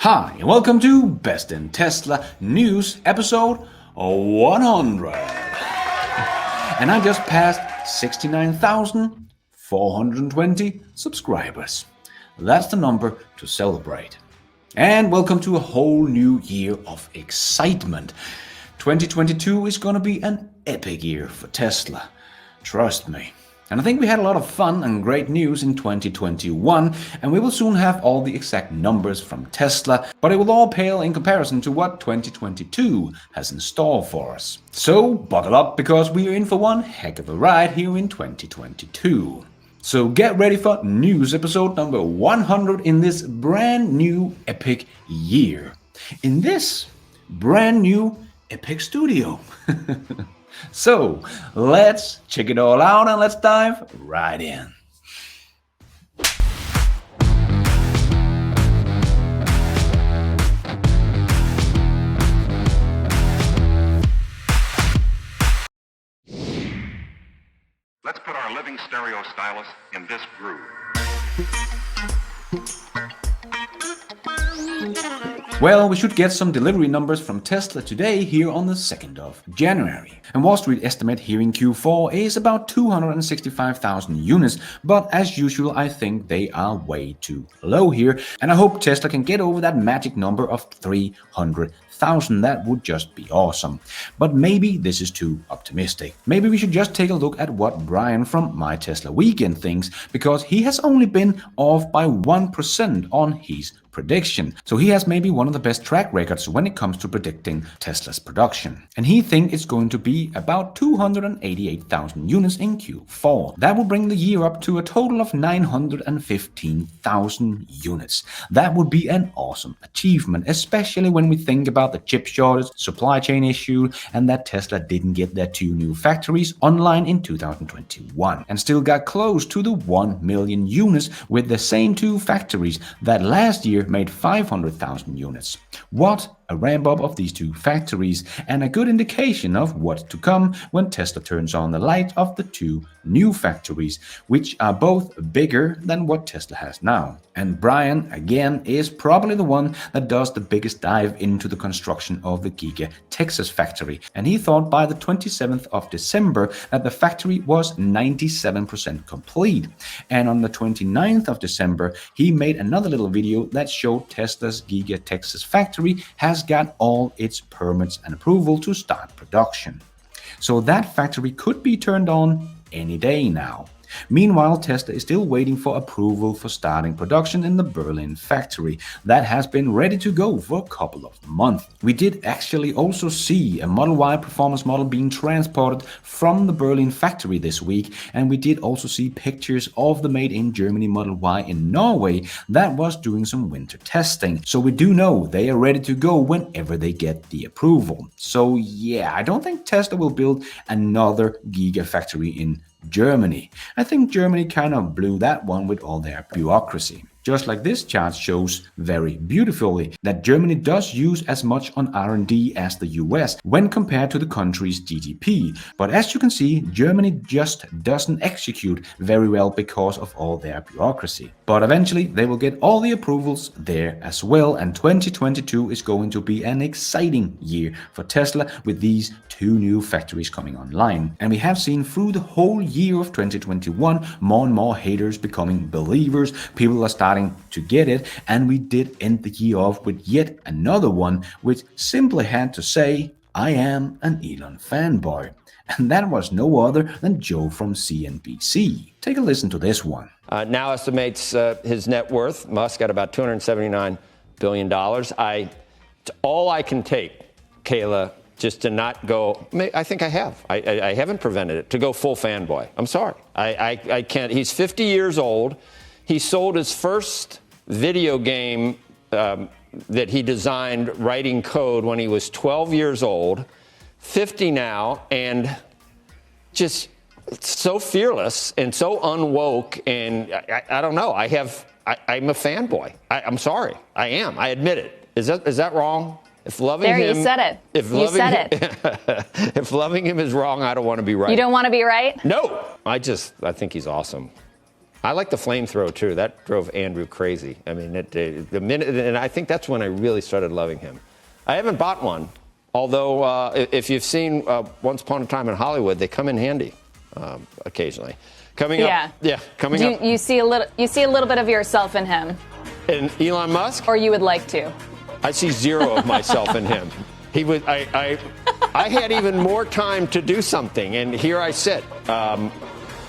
Hi, and welcome to Best in Tesla News episode 100. And I just passed 69,420 subscribers. That's the number to celebrate. And welcome to a whole new year of excitement. 2022 is gonna be an epic year for Tesla. Trust me. And I think we had a lot of fun and great news in 2021, and we will soon have all the exact numbers from Tesla, but it will all pale in comparison to what 2022 has in store for us. So buckle up, because we are in for one heck of a ride here in 2022. So get ready for news episode number 100 in this brand new epic year. In this brand new epic studio. So, let's check it all out and let's dive right in. Let's put our living stereo stylus in this groove. Well, we should get some delivery numbers from Tesla today here on the 2nd of January. And Wall Street estimate here in Q4 is about 265,000 units, but as usual I think they are way too low here, and I hope Tesla can get over that magic number of 300,000. That would just be awesome. But maybe this is too optimistic. Maybe we should just take a look at what Brian from My Tesla Weekend thinks, because he has only been off by 1% on his prediction. So he has maybe one of the best track records when it comes to predicting Tesla's production. And he thinks it's going to be about 288,000 units in Q4. That will bring the year up to a total of 915,000 units. That would be an awesome achievement, especially when we think about the chip shortage, supply chain issue, and that Tesla didn't get their 2 new factories online in 2021 and still got close to the 1 million units with the same 2 factories that last year made 500,000 units. What a ramp up of these 2 factories, and a good indication of what's to come when Tesla turns on the light of the 2 new factories, which are both bigger than what Tesla has now. And Brian, again, is probably the one that does the biggest dive into the construction of the Giga Texas factory. And he thought by the 27th of December that the factory was 97% complete. And on the 29th of December, he made another little video that showed Tesla's Giga Texas factory has got all its permits and approval to start production. So that factory could be turned on any day now. Meanwhile, Tesla is still waiting for approval for starting production in the Berlin factory that has been ready to go for a couple of months. We did actually also see a Model Y performance model being transported from the Berlin factory this week, and we did also see pictures of the made in Germany Model Y in Norway that was doing some winter testing. So we do know they are ready to go whenever they get the approval. So yeah, I don't think Tesla will build another Gigafactory in Germany. I think Germany kind of blew that one with all their bureaucracy. Just like this chart shows very beautifully that Germany does use as much on R&D as the US when compared to the country's GDP. But as you can see, Germany just doesn't execute very well because of all their bureaucracy. But eventually they will get all the approvals there as well, and 2022 is going to be an exciting year for Tesla with these 2 new factories coming online. And we have seen through the whole year of 2021 more and more haters becoming believers. People are starting to get it, and we did end the year off with yet another one which simply had to say, I am an Elon fanboy. And that was no other than Joe from CNBC. Take a listen to this one. Now estimates his net worth, Musk, at about $279 billion. All I can take, Kayla, just to not go, I think I have. I haven't prevented it, to go full fanboy. I'm sorry. I can't. He's 50 years old. He sold his first video game that he designed writing code when he was 12 years old, 50 now, and just so fearless and so unwoke. And I don't know. I'm a fanboy. I'm sorry. I am. I admit it. Is that wrong? If loving there, him, you said it. If you loving said him, it. If loving him is wrong, I don't want to be right. You don't want to be right? No. I think he's awesome. I like the flamethrower too. That drove Andrew crazy. I mean, the minute, and I think that's when I really started loving him. I haven't bought one, although if you've seen Once Upon a Time in Hollywood, they come in handy occasionally. Coming up. You see a little bit of yourself in him. In Elon Musk? Or you would like to? I see zero of myself in him. He was. I had even more time to do something, and here I sit. And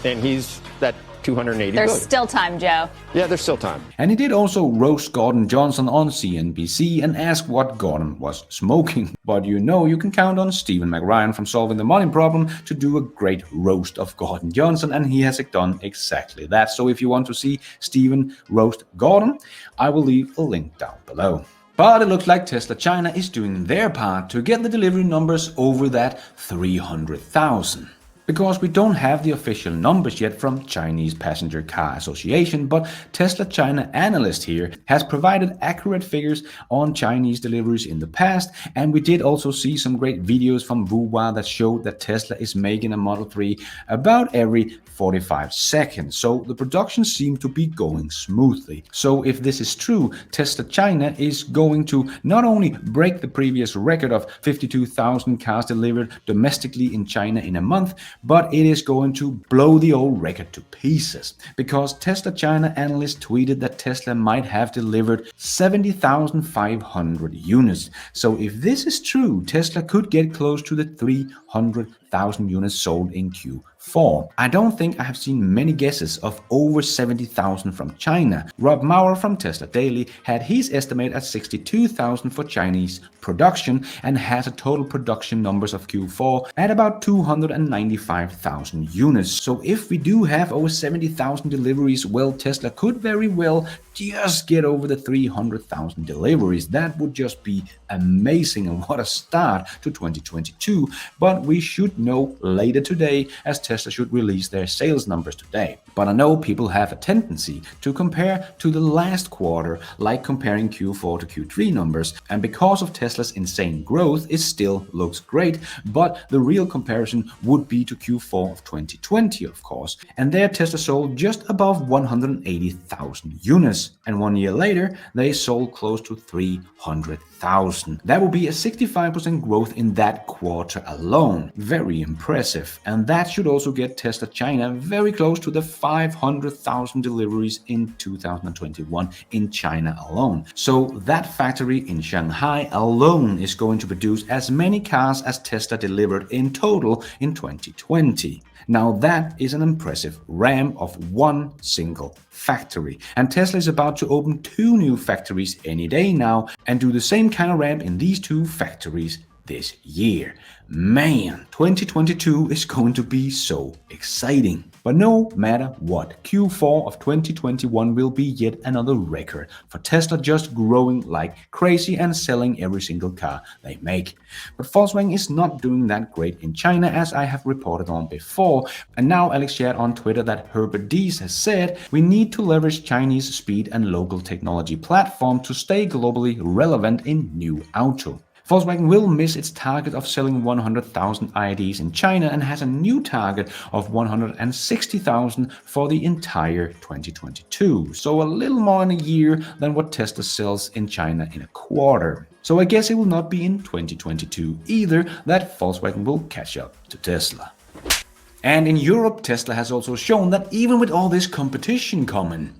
he's that 280 There's billion. still time, Joe. Yeah, there's still time. And he did also roast Gordon Johnson on CNBC and ask what Gordon was smoking. But you know you can count on Stephen McRyan from Solving the Money Problem to do a great roast of Gordon Johnson, and he has done exactly that. So if you want to see Stephen roast Gordon, I will leave a link down below. But it looks like Tesla China is doing their part to get the delivery numbers over that 300,000. Because we don't have the official numbers yet from Chinese Passenger Car Association, but Tesla China analyst here has provided accurate figures on Chinese deliveries in the past, and we did also see some great videos from Wuwa that showed that Tesla is making a Model 3 about every 45 seconds, so the production seemed to be going smoothly. So if this is true, Tesla China is going to not only break the previous record of 52,000 cars delivered domestically in China in a month, but it is going to blow the old record to pieces, because Tesla China analysts tweeted that Tesla might have delivered 70,500 units. So if this is true, Tesla could get close to the 300,000 units sold in Q4. I don't think I have seen many guesses of over 70,000 from China. Rob Maurer from Tesla Daily had his estimate at 62,000 for Chinese production and has a total production numbers of Q4 at about 295,000 units. So if we do have over 70,000 deliveries, well, Tesla could very well just get over the 300,000 deliveries. That would just be amazing, and what a start to 2022. But we should know later today, as Tesla should release their sales numbers today. But I know people have a tendency to compare to the last quarter, like comparing Q4 to Q3 numbers, and because of Tesla's insane growth, it still looks great, but the real comparison would be to Q4 of 2020, of course, and there Tesla sold just above 180,000 units, and 1 year later they sold close to 300,000. That would be a 65% growth in that quarter alone. Very impressive, and that should also get Tesla China very close to the 500,000 deliveries in 2021 in China alone. So that factory in Shanghai alone is going to produce as many cars as Tesla delivered in total in 2020. Now that is an impressive ramp of one single factory. And Tesla is about to open 2 new factories any day now and do the same kind of ramp in these 2 factories this year. Man, 2022 is going to be so exciting. But no matter what, Q4 of 2021 will be yet another record for Tesla, just growing like crazy and selling every single car they make. But Volkswagen is not doing that great in China, as I have reported on before. And now Alex shared on Twitter that Herbert Diess has said, we need to leverage Chinese speed and local technology platform to stay globally relevant in new auto. Volkswagen will miss its target of selling 100,000 IDs in China and has a new target of 160,000 for the entire 2022. So a little more in a year than what Tesla sells in China in a quarter. So I guess it will not be in 2022 either that Volkswagen will catch up to Tesla. And in Europe, Tesla has also shown that even with all this competition coming,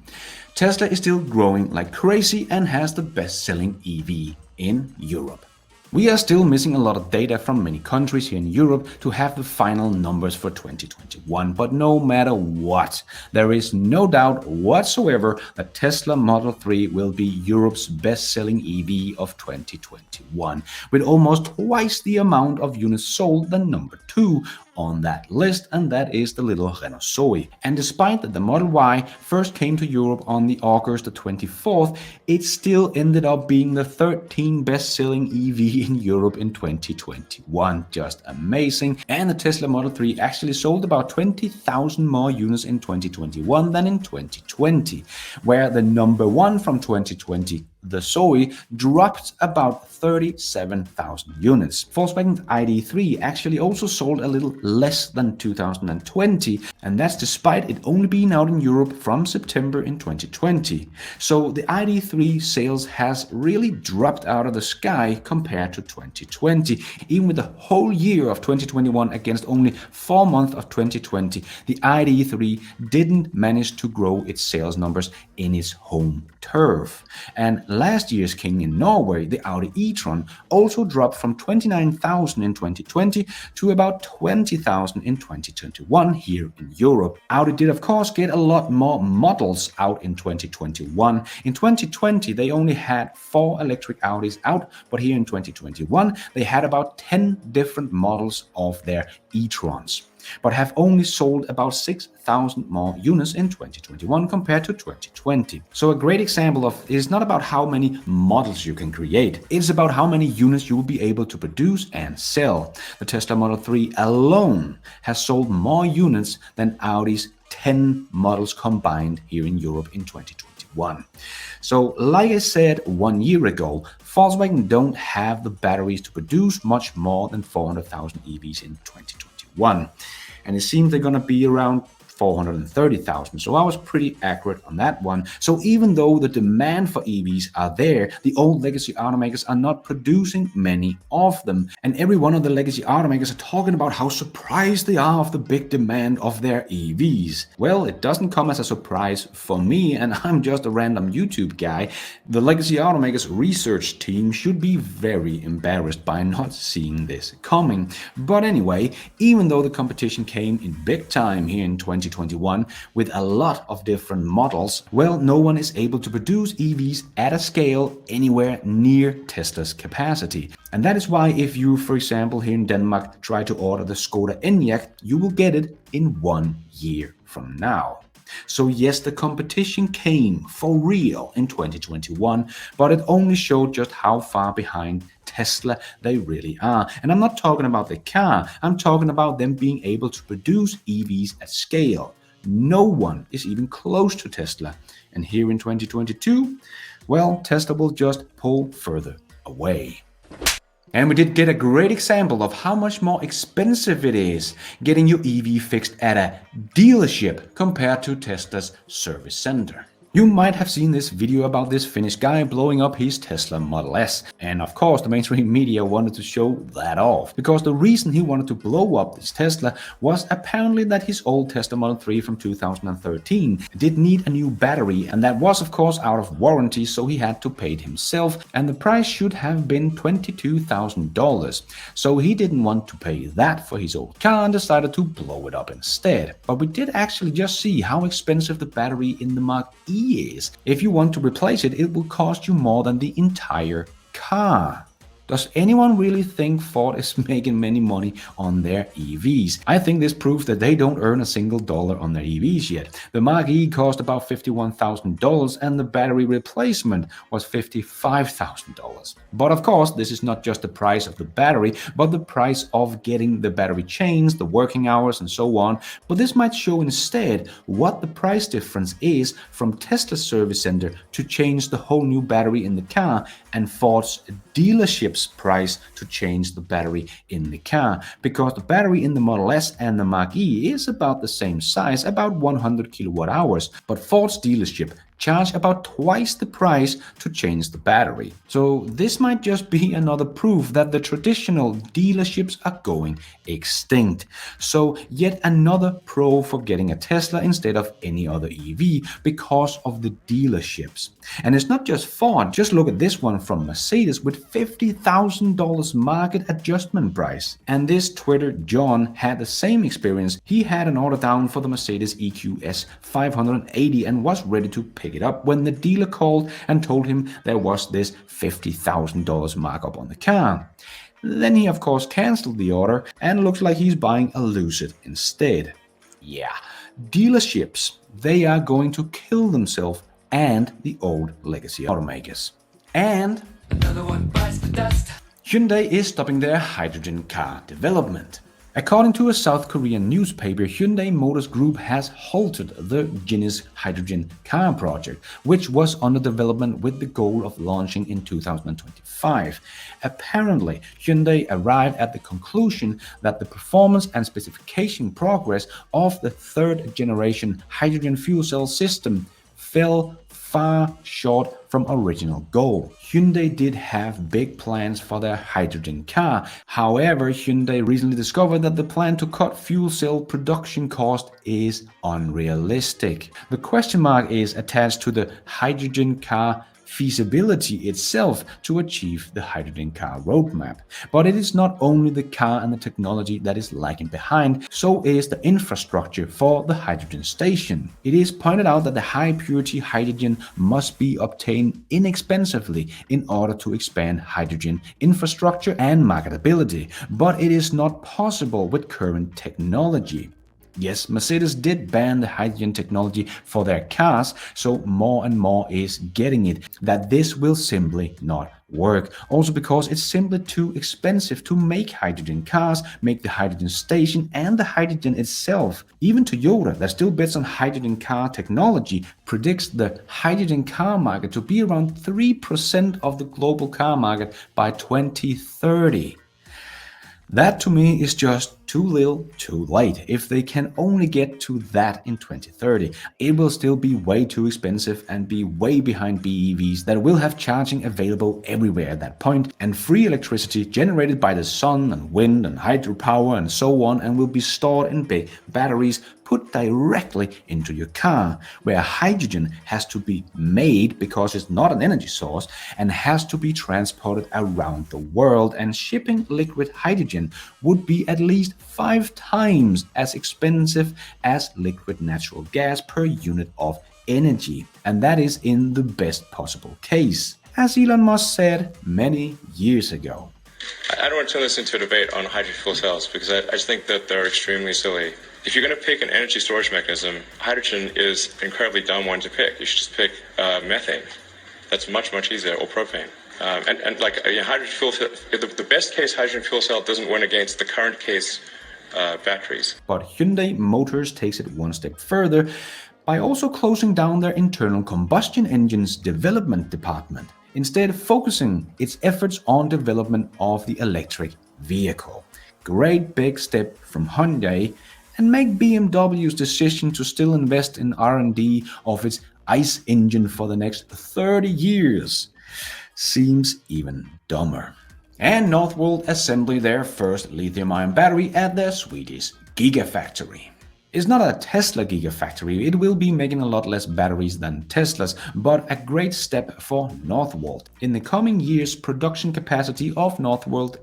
Tesla is still growing like crazy and has the best-selling EV in Europe. We are still missing a lot of data from many countries here in Europe to have the final numbers for 2021, but no matter what, there is no doubt whatsoever that Tesla Model 3 will be Europe's best-selling EV of 2021, with almost twice the amount of units sold than number 2 on that list, and that is the little Renault Zoe. And despite that the Model Y first came to Europe on the August the 24th, it still ended up being the 13th best-selling EV in Europe in 2021. Just amazing. And the Tesla Model 3 actually sold about 20,000 more units in 2021 than in 2020, where the number 1 from 2020 the Zoe dropped about 37,000 units. Volkswagen's ID.3 actually also sold a little less than 2020, and that's despite it only being out in Europe from September in 2020. So the ID.3 sales has really dropped out of the sky compared to 2020. Even with the whole year of 2021 against only 4 months of 2020, the ID.3 didn't manage to grow its sales numbers in its home turf. And last year's king in Norway, the Audi e-tron, also dropped from 29,000 in 2020 to about 20,000 in 2021 here in Europe. Audi did of course get a lot more models out in 2021. In 2020 they only had 4 electric Audis out, but here in 2021 they had about 10 different models of their e-trons, but have only sold about 6,000 more units in 2021 compared to 2020. So a great example of it is not about how many models you can create, it's about how many units you will be able to produce and sell. The Tesla Model 3 alone has sold more units than Audi's 10 models combined here in Europe in 2021. So like I said 1 year ago, Volkswagen don't have the batteries to produce much more than 400,000 EVs in 2021. And it seems they're going to be around 430,000. So I was pretty accurate on that one. So even though the demand for EVs are there, the old legacy automakers are not producing many of them. And every one of the legacy automakers are talking about how surprised they are of the big demand of their EVs. Well, it doesn't come as a surprise for me, and I'm just a random YouTube guy. The legacy automakers research team should be very embarrassed by not seeing this coming. But anyway, even though the competition came in big time here in 2021 with a lot of different models, well, no one is able to produce EVs at a scale anywhere near Tesla's capacity. And that is why if you, for example, here in Denmark, try to order the Skoda Enyaq, you will get it in 1 year from now. So yes, the competition came for real in 2021, but it only showed just how far behind Tesla they really are. And I'm not talking about the car, I'm talking about them being able to produce EVs at scale. No one is even close to Tesla. And here in 2022, well, Tesla will just pull further away. And we did get a great example of how much more expensive it is getting your EV fixed at a dealership compared to Tesla's service center. You might have seen this video about this Finnish guy blowing up his Tesla Model S, and of course the mainstream media wanted to show that off, because the reason he wanted to blow up this Tesla was apparently that his old Tesla Model 3 from 2013 did need a new battery, and that was of course out of warranty, so he had to pay it himself, and the price should have been $22,000. So he didn't want to pay that for his old car and decided to blow it up instead. But we did actually just see how expensive the battery in the Mark E is. If you want to replace it, it will cost you more than the entire car. Does anyone really think Ford is making many money on their EVs? I think this proves that they don't earn a single dollar on their EVs yet. The Mark E cost about $51,000 and the battery replacement was $55,000. But of course, this is not just the price of the battery, but the price of getting the battery changed, the working hours and so on. But this might show instead what the price difference is from Tesla's service center to change the whole new battery in the car and Ford's dealership's price to change the battery in the car, because the battery in the Model S and the Mark E is about the same size, about 100 kilowatt hours, but Ford's dealership charge about twice the price to change the battery. So this might just be another proof that the traditional dealerships are going extinct. So yet another pro for getting a Tesla instead of any other EV because of the dealerships. And it's not just Ford, just look at this one from Mercedes with $50,000 market adjustment price. And this Twitter John had the same experience. He had an order down for the Mercedes EQS 580 and was ready to pick it up when the dealer called and told him there was this $50,000 markup on the car. Then he of course cancelled the order and looks like he's buying a Lucid instead. Yeah, dealerships, they are going to kill themselves and the old legacy automakers. And another one bites the dust. Hyundai is stopping their hydrogen car development. According to a South Korean newspaper, Hyundai Motors Group has halted the Genesis hydrogen car project, which was under development with the goal of launching in 2025. Apparently, Hyundai arrived at the conclusion that the performance and specification progress of the third generation hydrogen fuel cell system fell far short from original goal. Hyundai did have big plans for their hydrogen car. However, Hyundai recently discovered that the plan to cut fuel cell production cost is unrealistic. The question mark is attached to the hydrogen car feasibility itself to achieve the hydrogen car roadmap. But it is not only the car and the technology that is lagging behind, so is the infrastructure for the hydrogen station. It is pointed out that the high purity hydrogen must be obtained inexpensively in order to expand hydrogen infrastructure and marketability, but it is not possible with current technology. Yes, Mercedes did ban the hydrogen technology for their cars, so more and more is getting it that this will simply not work. Also because it's simply too expensive to make hydrogen cars, make the hydrogen station and the hydrogen itself. Even Toyota, that still bets on hydrogen car technology, predicts the hydrogen car market to be around 3% of the global car market by 2030. That to me is just too little, too late. If they can only get to that in 2030, it will still be way too expensive and be way behind BEVs that will have charging available everywhere at that point, and free electricity generated by the sun and wind and hydropower and so on, and will be stored in big batteries put directly into your car, where hydrogen has to be made because it's not an energy source and has to be transported around the world, and shipping liquid hydrogen would be at least 5 times as expensive as liquid natural gas per unit of energy, and that is in the best possible case, as Elon Musk said many years ago. I don't want to turn this into a debate on hydrogen fuel cells because I just think that they're extremely silly. If you're going to pick an energy storage mechanism, hydrogen is an incredibly dumb one to pick. You should just pick methane. That's much, much easier, or propane. Hydrogen fuel cell, the best case hydrogen fuel cell doesn't win against the current case batteries. But Hyundai Motors takes it one step further by also closing down their internal combustion engines development department, instead focusing its efforts on development of the electric vehicle. Great big step from Hyundai, and make BMW's decision to still invest in R&D of its ICE engine for the next 30 years seems even dumber. And Northvolt assembly their first lithium-ion battery at their Swedish Gigafactory. It's not a Tesla Gigafactory, it will be making a lot less batteries than Teslas, but a great step for Northvolt. In the coming years, production capacity of Northvolt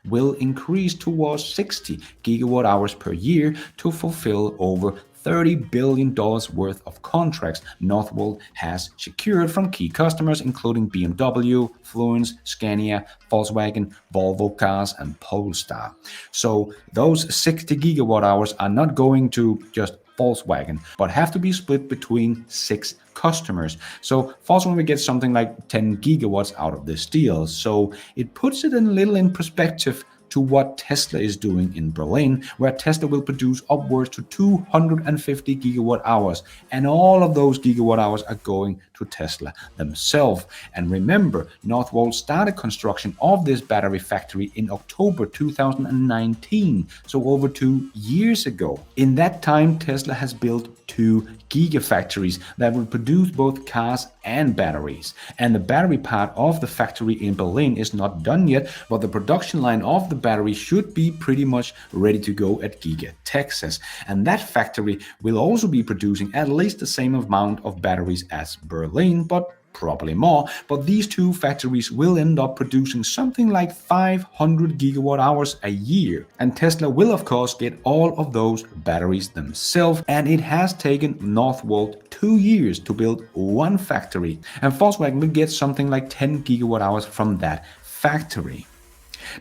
will increase towards 60 gigawatt hours per year to fulfill over $30 billion worth of contracts Northvolt has secured from key customers including BMW, Fluence, Scania, Volkswagen, Volvo Cars, and Polestar. So those 60 gigawatt hours are not going to just Volkswagen, but have to be split between 6 customers. So Volkswagen will get something like 10 gigawatts out of this deal. So it puts it a little in perspective to what Tesla is doing in Berlin, where Tesla will produce upwards to 250 gigawatt hours, and all of those gigawatt hours are going to Tesla themselves. And remember, Northvolt started construction of this battery factory in October 2019, so over 2 years ago. In that time, Tesla has built 2 gigafactories that will produce both cars and batteries. And the battery part of the factory in Berlin is not done yet, but the production line of the battery should be pretty much ready to go at Giga, Texas. And that factory will also be producing at least the same amount of batteries as Berlin, but probably more. But these 2 factories will end up producing something like 500 gigawatt hours a year. And Tesla will of course get all of those batteries themselves, and it has taken Northvolt 2 years to build 1 factory, and Volkswagen will get something like 10 gigawatt hours from that factory.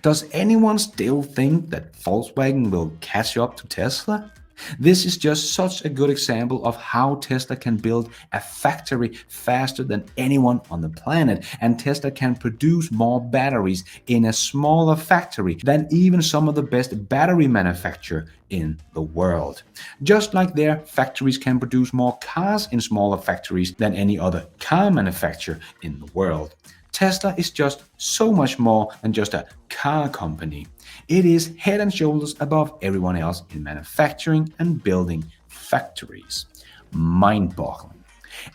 Does anyone still think that Volkswagen will catch up to Tesla? This is just such a good example of how Tesla can build a factory faster than anyone on the planet, and Tesla can produce more batteries in a smaller factory than even some of the best battery manufacturers in the world. Just like their factories can produce more cars in smaller factories than any other car manufacturer in the world. Tesla is just so much more than just a car company. It is head and shoulders above everyone else in manufacturing and building factories. Mind-boggling.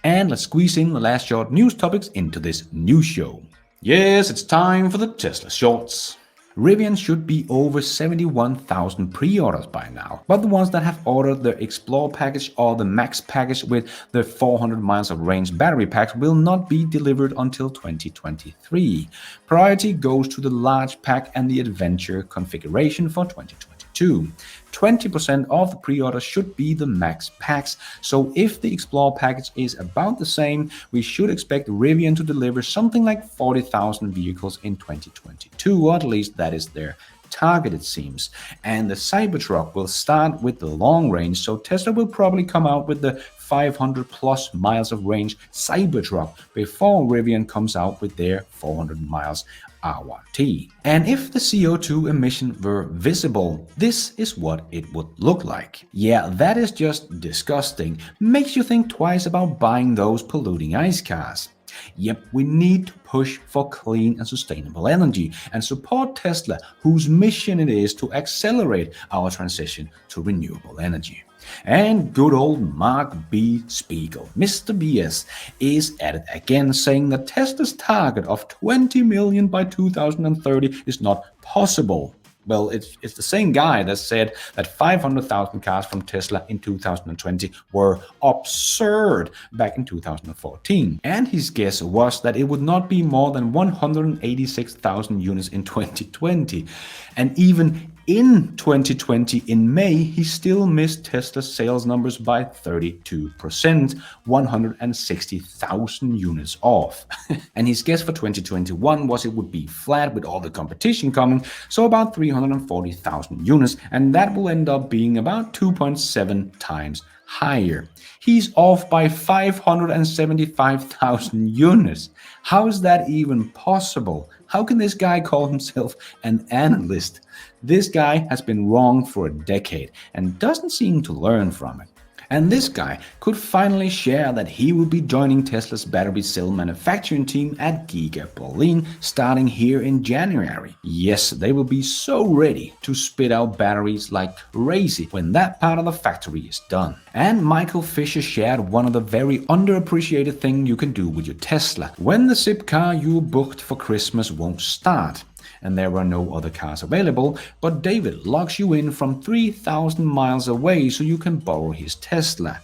And let's squeeze in the last short news topics into this news show. Yes, it's time for the Tesla Shorts. Rivian should be over 71,000 pre-orders by now, but the ones that have ordered the Explore package or the Max package with the 400 miles of range battery packs will not be delivered until 2023. Priority goes to the large pack and the Adventure configuration for 2022. 20% of the pre-orders should be the Max packs, so if the Explore package is about the same, we should expect Rivian to deliver something like 40,000 vehicles in 2022, or at least that is their target, it seems. And the Cybertruck will start with the long range, so Tesla will probably come out with the 500 plus miles of range Cybertruck before Rivian comes out with their 400 miles R1T. And if the CO2 emission were visible, this is what it would look like. Yeah, that is just disgusting. Makes you think twice about buying those polluting ICE cars. Yep, we need to push for clean and sustainable energy and support Tesla, whose mission it is to accelerate our transition to renewable energy. And good old Mark B. Spiegel, Mr. BS, is at it again, saying that Tesla's target of 20 million by 2030 is not possible. Well, it's the same guy that said that 500,000 cars from Tesla in 2020 were absurd back in 2014. And his guess was that it would not be more than 186,000 units in 2020. And even in 2020, in May, he still missed Tesla's sales numbers by 32%, 160,000 units off. And his guess for 2021 was it would be flat with all the competition coming, so about 340,000 units, and that will end up being about 2.7 times higher. He's off by 575,000 units. How is that even possible? How can this guy call himself an analyst? This guy has been wrong for a decade and doesn't seem to learn from it. And this guy could finally share that he will be joining Tesla's battery cell manufacturing team at Giga Berlin starting here in January. Yes, they will be so ready to spit out batteries like crazy when that part of the factory is done. And Michael Fisher shared one of the very underappreciated things you can do with your Tesla when the SIP car you booked for Christmas won't start and there are no other cars available, but David locks you in from 3,000 miles away so you can borrow his Tesla.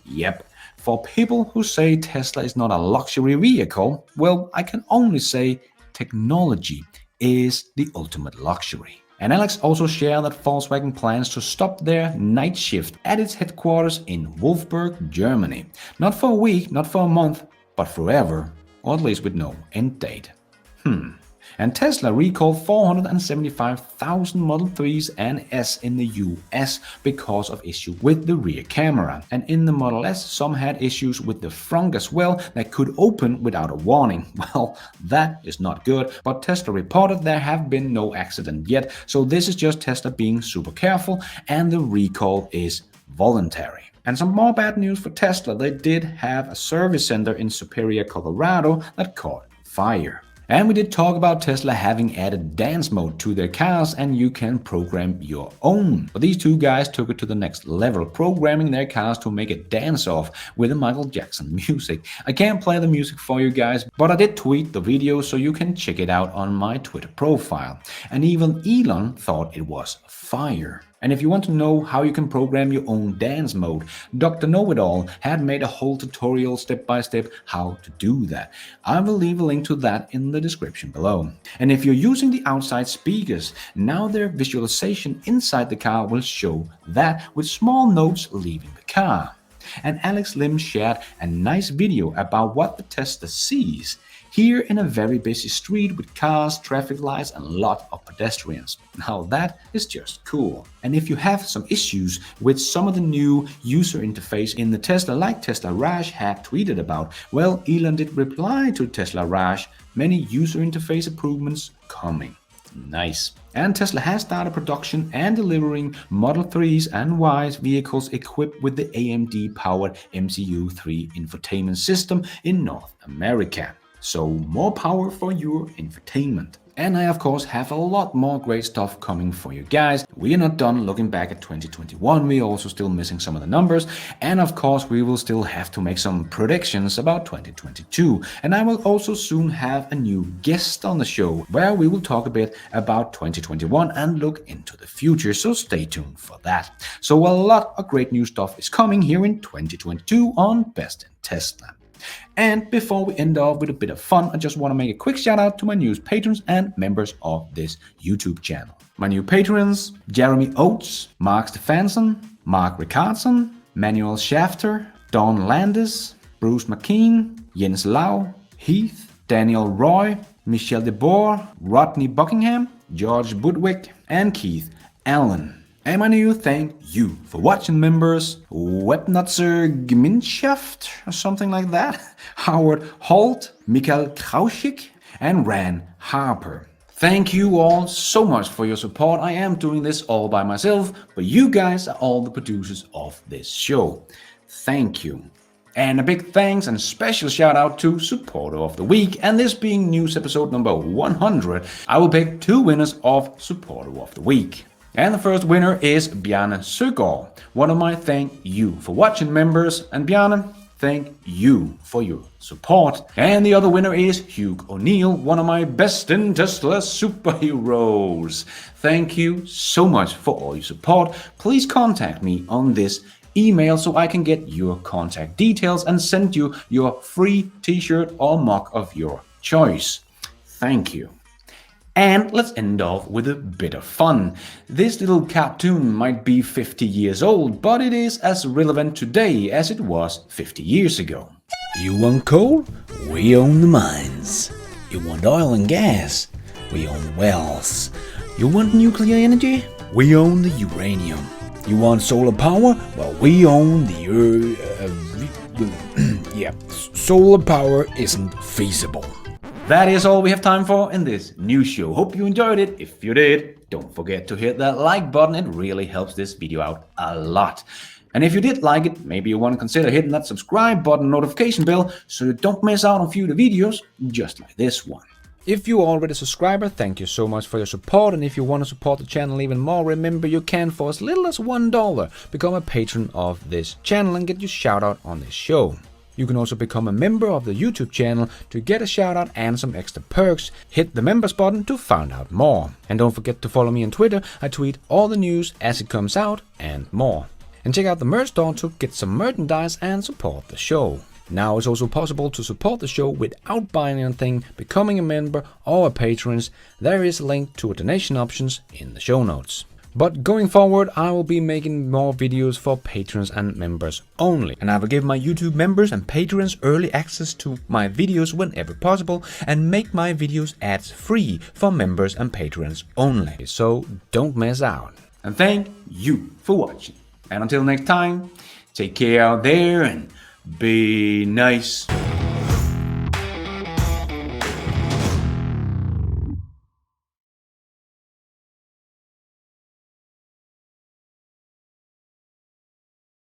Yep, for people who say Tesla is not a luxury vehicle, well, I can only say technology is the ultimate luxury. And Alex also shared that Volkswagen plans to stop their night shift at its headquarters in Wolfsburg, Germany. Not for a week, not for a month, but forever, or at least with no end date. And Tesla recalled 475,000 Model 3s and S in the US because of issues with the rear camera. And in the Model S, some had issues with the front as well that could open without a warning. Well, that is not good, but Tesla reported there have been no accident yet, so this is just Tesla being super careful, and the recall is voluntary. And some more bad news for Tesla, they did have a service center in Superior, Colorado that caught fire. And we did talk about Tesla having added dance mode to their cars, and you can program your own. But these two guys took it to the next level, programming their cars to make it dance off with the Michael Jackson music. I can't play the music for you guys, but I did tweet the video so you can check it out on my Twitter profile. And even Elon thought it was fire. And if you want to know how you can program your own dance mode, Dr. Know-It-All had made a whole tutorial step-by-step how to do that. I will leave a link to that in the description below. And if you're using the outside speakers, now their visualization inside the car will show that with small notes leaving the car. And Alex Lim shared a nice video about what the Tesla sees. here in a very busy street with cars, traffic lights and a lot of pedestrians. Now that is just cool. And if you have some issues with some of the new user interface in the Tesla, like Tesla Raj had tweeted about, well, Elon did reply to Tesla Raj, many user interface improvements coming. Nice. And Tesla has started production and delivering Model 3s and Ys vehicles equipped with the AMD-powered MCU3 infotainment system in North America. So more power for your infotainment. And I of course have a lot more great stuff coming for you guys. We are not done looking back at 2021, we are also still missing some of the numbers, and of course we will still have to make some predictions about 2022. And I will also soon have a new guest on the show where we will talk a bit about 2021 and look into the future, so stay tuned for that. So a lot of great new stuff is coming here in 2022 on Best in Tesla. And before we end off with a bit of fun, I just want to make a quick shout out to my newest patrons and members of this YouTube channel. My new patrons: Jeremy Oates, Mark Stefansson, Mark Ricardson, Manuel Schafter, Dawn Landis, Bruce McKean, Jens Lau, Heath, Daniel Roy, Michelle DeBoer, Rodney Buckingham, George Budwick, and Keith Allen. And my new thank you for watching members: Webnutzer Gminschaft or something like that, Howard Holt, Mikael Krauschik, and Ran Harper. Thank you all so much for your support. I am doing this all by myself, but you guys are all the producers of this show. Thank you. And a big thanks and special shout out to Supporter of the Week. And this being news episode number 100, I will pick 2 winners of Supporter of the Week. And the first winner is Bjarne Søgaard, one of my thank you for watching members. And Bjarne, thank you for your support. And the other winner is Hugh O'Neill, one of my Best in Tesla superheroes. Thank you so much for all your support. Please contact me on this email so I can get your contact details and send you your free t-shirt or mug of your choice. Thank you. And let's end off with a bit of fun. This little cartoon might be 50 years old, but it is as relevant today as it was 50 years ago. You want coal? We own the mines. You want oil and gas? We own the wells. You want nuclear energy? We own the uranium. You want solar power? Well, we own the yeah, solar power isn't feasible. That is all we have time for in this new show. Hope you enjoyed it. If you did, don't forget to hit that like button. It really helps this video out a lot. And if you did like it, maybe you want to consider hitting that subscribe button, notification bell, so you don't miss out on future videos just like this one. If you're already a subscriber, thank you so much for your support. And if you want to support the channel even more, remember you can, for as little as $1, become a patron of this channel and get your shout out on this show. You can also become a member of the YouTube channel to get a shout out and some extra perks. Hit the members button to find out more. And don't forget to follow me on Twitter. I tweet all the news as it comes out and more. And check out the merch store to get some merchandise and support the show. Now it's also possible to support the show without buying anything, becoming a member or a patron. There is a link to a donation options in the show notes. But going forward, I will be making more videos for patrons and members only. And I will give my YouTube members and patrons early access to my videos whenever possible and make my videos ads free for members and patrons only. So don't miss out. And thank you for watching. And until next time, take care out there and be nice.